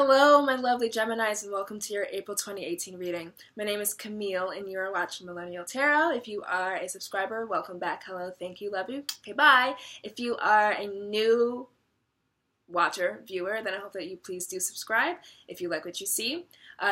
Hello, my lovely Geminis, and welcome to your April 2018 reading. My name is Camille, and you are watching Millennial Tarot. If you are a subscriber, welcome back. Hello, thank you, love you. Okay, bye. If you are a new watcher, viewer, then I hope that you please do subscribe if you like what you see.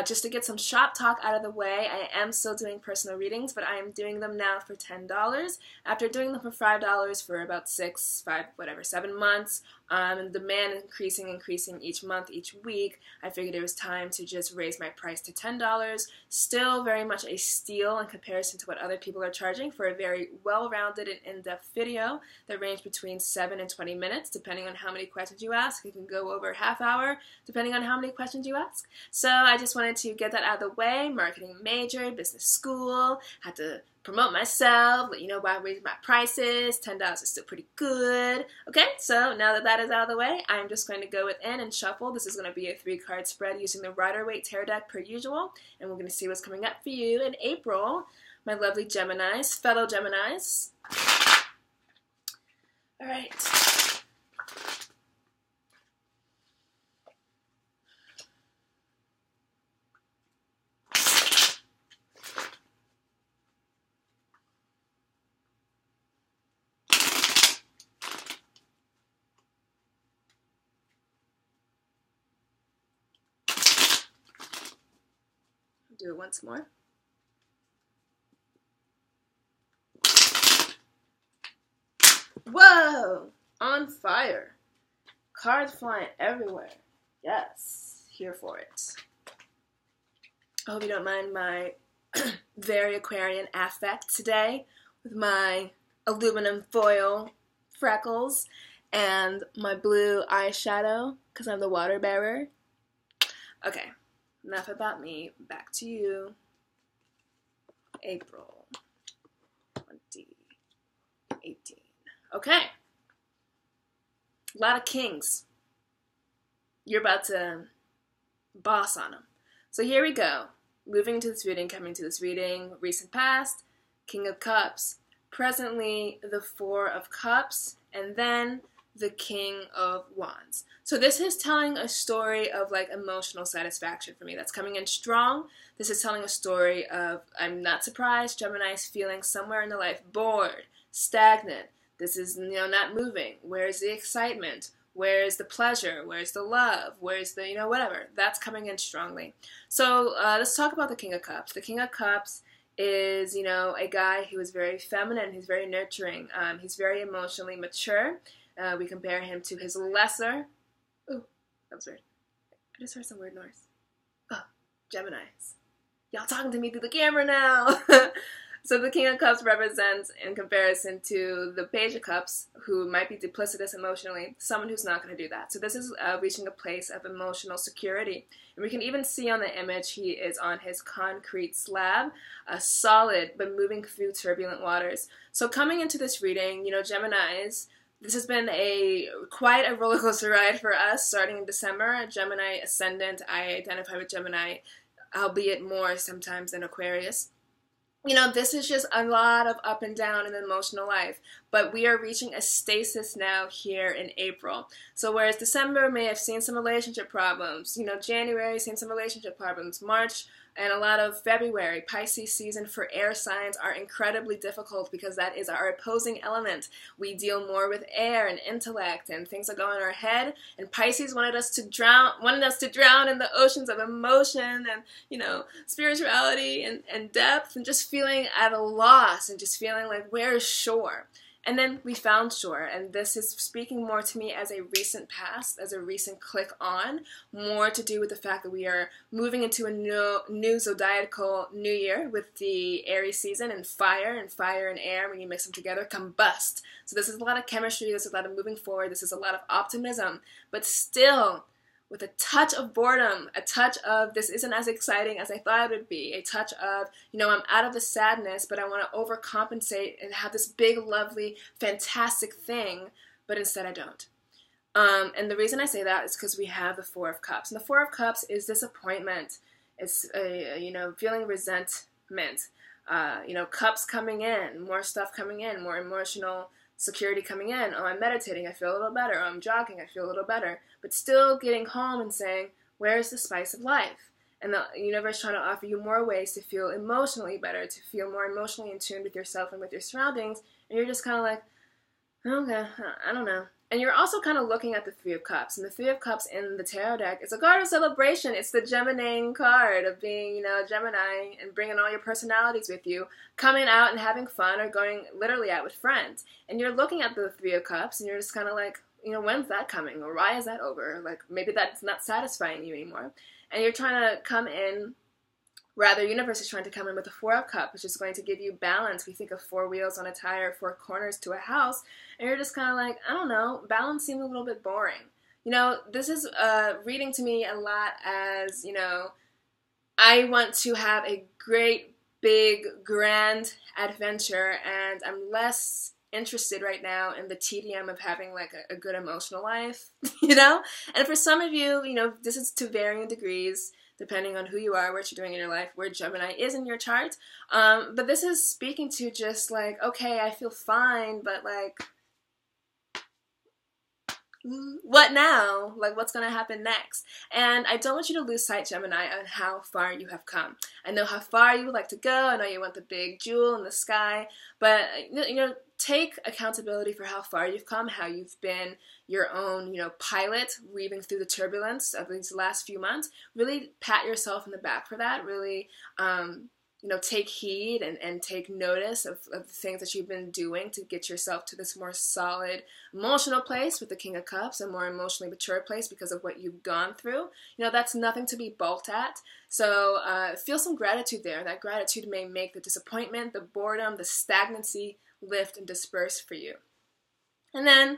Just to get some shop talk out of the way, I am still doing personal readings, but I am doing them now for $10. After doing them for $5 for about 7 months, and demand increasing each month, each week, I figured it was time to just raise my price to $10. Still very much a steal in comparison to what other people are charging for a very well-rounded and in-depth video that range between 7 and 20 minutes, depending on how many questions you ask. It can go over a half hour, depending on how many questions you ask. So I just wanted to get that out of the way. Marketing major, business school, had to promote myself, let you know why I raised my prices. $10 is still pretty good. Okay, so now that that is out of the way, I'm just going to go within and shuffle. This is going to be a 3-card spread using the Rider-Waite Tarot deck per usual, and we're going to see what's coming up for you in April, my lovely Geminis, fellow Geminis. All right. Do it once more. Whoa! On fire. Cards flying everywhere. Yes, here for it. I hope you don't mind my very Aquarian affect today with my aluminum foil freckles and my blue eyeshadow because I'm the water bearer. Okay. Enough about me. Back to you. April 2018. Okay. A lot of kings. You're about to boss on them. So here we go. Moving to this reading, coming to this reading. Recent past, King of Cups. Presently, the Four of Cups. And then the King of Wands. So this is telling a story of like emotional satisfaction for me. That's coming in strong. This is telling a story of, I'm not surprised, Gemini's feeling somewhere in their life bored, stagnant. This is, not moving. Where's the excitement? Where's the pleasure? Where's the love? Where's the, whatever. That's coming in strongly. So let's talk about the King of Cups. The King of Cups is, a guy who is very feminine. He's very nurturing. He's very emotionally mature. We compare him to his lesser. Ooh, that was weird. I just heard some weird noise. Oh, Geminis. Y'all talking to me through the camera now. So the King of Cups represents, in comparison to the Page of Cups, who might be duplicitous emotionally, someone who's not going to do that. So this is reaching a place of emotional security. And we can even see on the image he is on his concrete slab, solid but moving through turbulent waters. So coming into this reading, Geminis, this has been quite a roller coaster ride for us starting in December. Gemini ascendant, I identify with Gemini, albeit more sometimes than Aquarius. This is just a lot of up and down in the emotional life, but we are reaching a stasis now here in April. So whereas December may have seen some relationship problems, January seen some relationship problems, March and a lot of February, Pisces season for air signs are incredibly difficult because that is our opposing element. We deal more with air and intellect and things that go in our head, and Pisces wanted us to drown in the oceans of emotion and, spirituality and depth and just feeling at a loss and just feeling like, where is shore? And then we found shore, and this is speaking more to me as a recent past, as a recent click on, more to do with the fact that we are moving into a new zodiacal new year with the Aries season and fire and air, when you mix them together, combust. So this is a lot of chemistry, this is a lot of moving forward, this is a lot of optimism, but still with a touch of boredom, a touch of this isn't as exciting as I thought it would be, a touch of, I'm out of the sadness, but I want to overcompensate and have this big, lovely, fantastic thing, but instead I don't. And the reason I say that is because we have the Four of Cups. And the Four of Cups is disappointment. It's, feeling resentment. Cups coming in, more stuff coming in, more emotional security coming in. Oh, I'm meditating, I feel a little better. Oh, I'm jogging, I feel a little better. But still getting home and saying, Where's the spice of life? And the universe trying to offer you more ways to feel emotionally better, to feel more emotionally in tune with yourself and with your surroundings. And you're just kind of like, okay, I don't know. And you're also kind of looking at the Three of Cups. And the Three of Cups in the tarot deck is a card of celebration. It's the Gemini card of being, Gemini and bringing all your personalities with you, coming out and having fun, or going literally out with friends. And you're looking at the Three of Cups and you're just kind of like, when's that coming? Or why is that over? Like, maybe that's not satisfying you anymore. And you're trying to come in, rather, universe is trying to come in with the Four of Cups, which is going to give you balance. We think of 4 wheels on a tire, 4 corners to a house, and you're just kind of like, I don't know, balance seems a little bit boring. This is reading to me a lot as, I want to have a great, big, grand adventure, and I'm less interested right now in the tedium of having like a good emotional life, And for some of you, this is to varying degrees, depending on who you are, what you're doing in your life, where Gemini is in your chart. But this is speaking to just like, okay, I feel fine, but like, what now? Like, what's going to happen next? And I don't want you to lose sight, Gemini, on how far you have come. I know how far you would like to go. I know you want the big jewel in the sky, but, take accountability for how far you've come, how you've been your own, pilot, weaving through the turbulence of these last few months. Really pat yourself in the back for that. Really, take heed and take notice of the things that you've been doing to get yourself to this more solid emotional place with the King of Cups, a more emotionally mature place because of what you've gone through. That's nothing to be balked at. So feel some gratitude there. That gratitude may make the disappointment, the boredom, the stagnancy lift and disperse for you. And then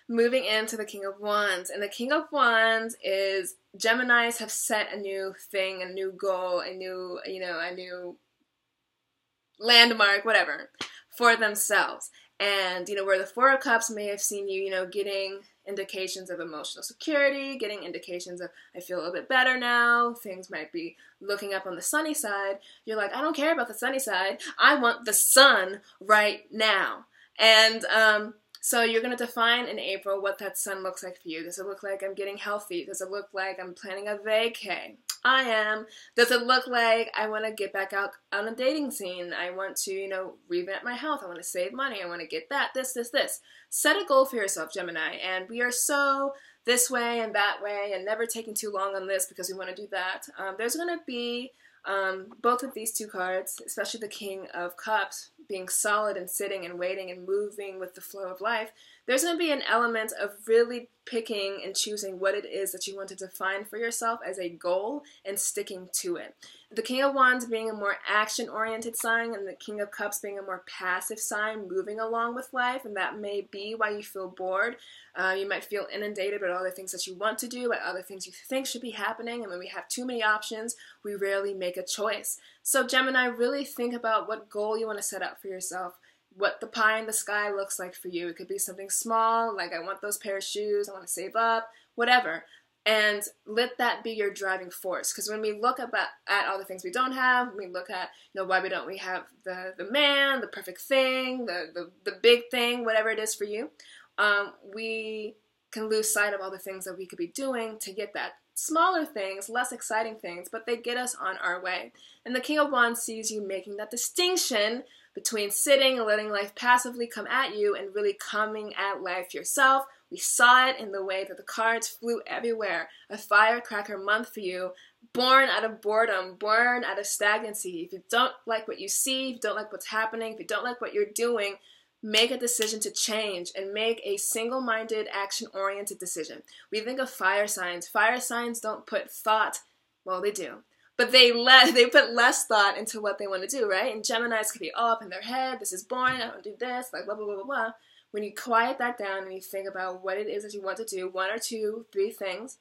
moving into the King of Wands. And the King of Wands is Geminis have set a new thing, a new goal, a new landmark, whatever, for themselves. And, where the Four of Cups may have seen you, getting indications of emotional security, getting indications of, I feel a little bit better now, things might be looking up on the sunny side. You're like, I don't care about the sunny side. I want the sun right now. And so you're going to define in April what that sun looks like for you. Does it look like I'm getting healthy? Does it look like I'm planning a vacay? I am. Does it look like I want to get back out on a dating scene? I want to, revamp my health. I want to save money. I want to get that, this. Set a goal for yourself, Gemini. And we are so this way and that way and never taking too long on this because we want to do that. There's going to be both of these two cards, especially the King of Cups, being solid and sitting and waiting and moving with the flow of life. There's going to be an element of really picking and choosing what it is that you want to define for yourself as a goal and sticking to it. The King of Wands being a more action-oriented sign and the King of Cups being a more passive sign, moving along with life, and that may be why you feel bored. You might feel inundated by all the things that you want to do, by other things you think should be happening, and when we have too many options, we rarely make a choice. So Gemini, really think about what goal you want to set up for yourself, what the pie in the sky looks like for you. It could be something small, like I want those pair of shoes, I want to save up, whatever. And let that be your driving force. Because when we look at all the things we don't have, when we look at why we have the man, the perfect thing, the big thing, whatever it is for you, we can lose sight of all the things that we could be doing to get that. Smaller things, less exciting things, but they get us on our way. And the King of Wands sees you making that distinction between sitting and letting life passively come at you and really coming at life yourself. We saw it in the way that the cards flew everywhere. A firecracker month for you, born out of boredom, born out of stagnancy. If you don't like what you see, if you don't like what's happening, if you don't like what you're doing, make a decision to change and make a single-minded, action-oriented decision. We think of fire signs. Fire signs don't put thought, well, they do, but they put less thought into what they want to do, right? And Geminis could be all up in their head. This is boring. I don't do this, like blah, blah, blah, blah, blah. When you quiet that down and you think about what it is that you want to do, 1 or 2, 3 things,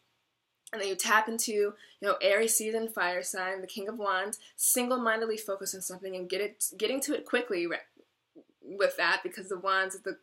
and then you tap into, Aries season, fire sign, the King of Wands, single-mindedly focus on something and getting to it quickly with that, because the Wands is the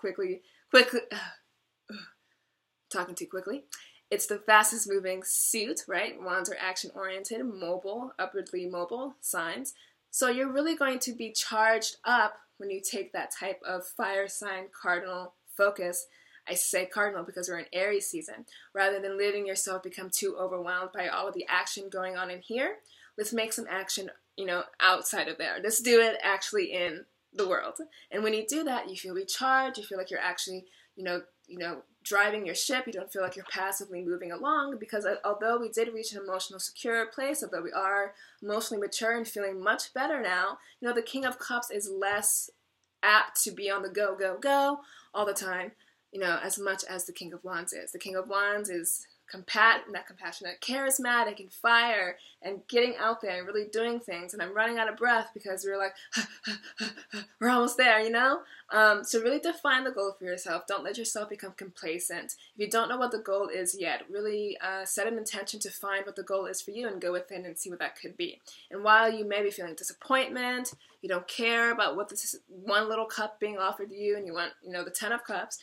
talking too quickly. It's the fastest moving suit, right? Wands are action-oriented, mobile, upwardly mobile signs. So you're really going to be charged up when you take that type of fire sign cardinal focus I say cardinal because we're in Aries season. Rather than letting yourself become too overwhelmed by all of the action going on in here, let's make some action, outside of there. Let's do it actually in the world. And when you do that, you feel recharged. You feel like you're actually, driving your ship. You don't feel like you're passively moving along, because although we did reach an emotional secure place, although we are emotionally mature and feeling much better now, the King of Cups is less apt to be on the go, go, go all the time, as much as the King of Wands is. The King of Wands is not compassionate, charismatic and fire and getting out there and really doing things. And I'm running out of breath because we're like, we're almost there, So really define the goal for yourself. Don't let yourself become complacent. If you don't know what the goal is yet, really set an intention to find what the goal is for you and go within and see what that could be. And while you may be feeling disappointment, you don't care about what this one little cup being offered to you and you want, the 10 of Cups,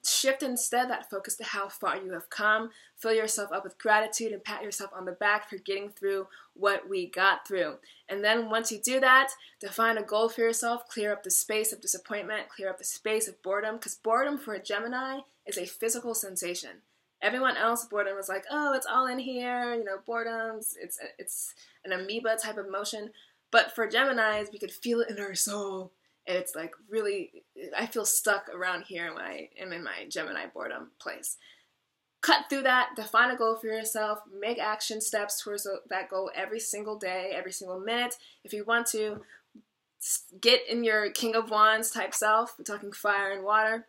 shift instead that focus to how far you have come. Fill yourself up with gratitude and pat yourself on the back for getting through what we got through. And then once you do that, define a goal for yourself. Clear up the space of disappointment. Clear up the space of boredom, because boredom for a Gemini is a physical sensation. Everyone else, boredom is like, oh, it's all in here. Boredom's it's an amoeba type of emotion. But for Geminis, we could feel it in our soul. And it's like really, I feel stuck around here when I am in my Gemini boredom place. Cut through that, define a goal for yourself, make action steps towards that goal every single day, every single minute. If you want to, get in your King of Wands type self. We're talking fire and water.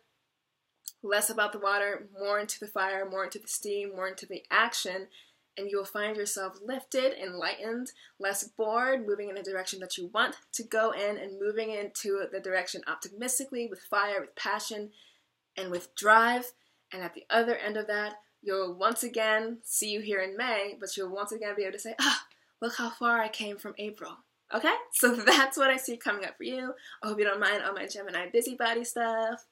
Less about the water, more into the fire, more into the steam, more into the action. And you will find yourself lifted, enlightened, less bored, moving in a direction that you want to go in and moving into the direction optimistically, with fire, with passion, and with drive. And at the other end of that, you'll once again see you here in May, but you'll once again be able to say, look how far I came from April. Okay? So that's what I see coming up for you. I hope you don't mind all my Gemini busybody stuff.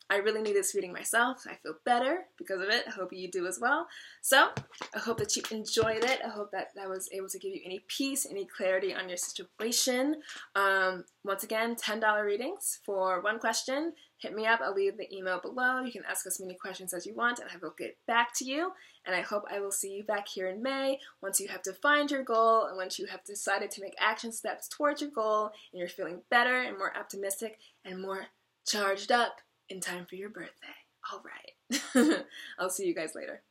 I really need this reading myself. I feel better because of it. I hope you do as well. So I hope that you enjoyed it. I hope that I was able to give you any peace, any clarity on your situation. Once again, $10 readings for one question. Hit me up. I'll leave the email below. You can ask as many questions as you want, and I will get back to you. And I hope I will see you back here in May once you have defined your goal and once you have decided to make action steps towards your goal and you're feeling better and more optimistic and more charged up in time for your birthday. All right. I'll see you guys later.